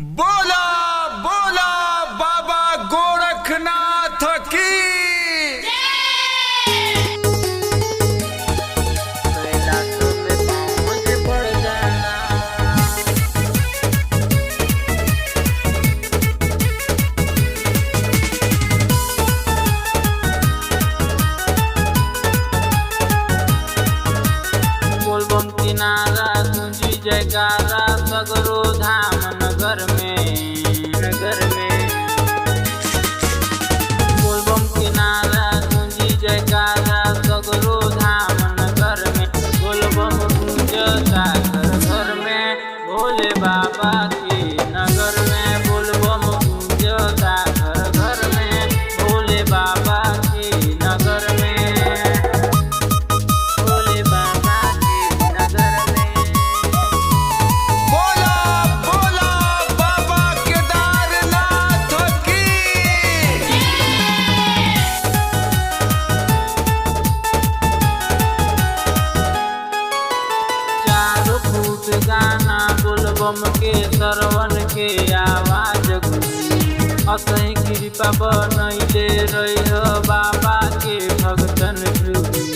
बोला बोला बाबा गोरखनाथ की। बोलबम किनारा तुझी जयकारा सगरो धाम नगर में बोलबम किनारा तुझी जयकारा सगरो धाम नगर में बोलबम गूंजता घर घर में भोले बाबा के नगर में बोलबम गूंजता घर घर में भोले बाबा के नगर में बोला बोला बाबा केदारनाथ की। चारों फूट गाना बोलबम के सरवन के आवाज गूंजी असही कृपा बनैले रह बाबा के भगतन ध्रुवी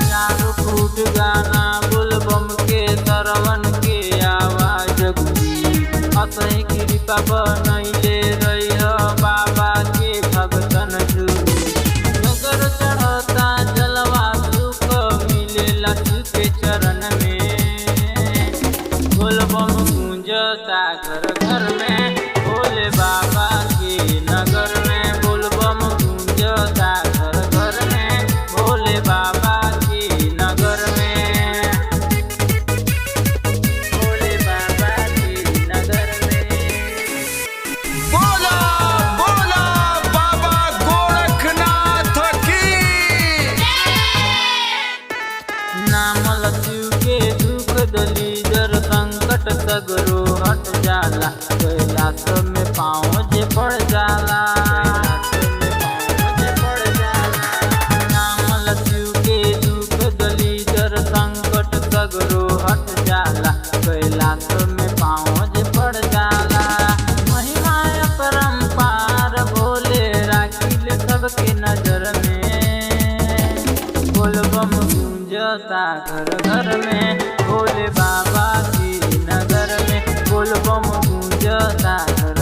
चारों फूट गाना बोलबम के सरवन के आवाज गूंजी असही कृपा बनैले रह बाबा के भगतन ध्रुवी नगर चढ़ता जलवा सुख मिलेला के चरण में बोलबम गूंजता घर घर में भोले बाबा के नगर में बोलबम गूंजता घर घर में भोले बाबा के नगर में भोले बाबा के नगर में बोला बोला बाबा गोरखनाथ की। नाम लक्ष्मी के दुख दलीदर संकट सगरो हट जाला कैलाश में पाँव जे पड़ जाला नाम लक्ष्मी के दुख दलीदर संकट सगरो हट जाला कैलाश में पाँव जे पड़ जाला महिमा अपरंपार भोले राखिल सबके नजर में बोलबम गूंजता घर घर में भोले बाबा की नगर में बोलबम गूंजता घर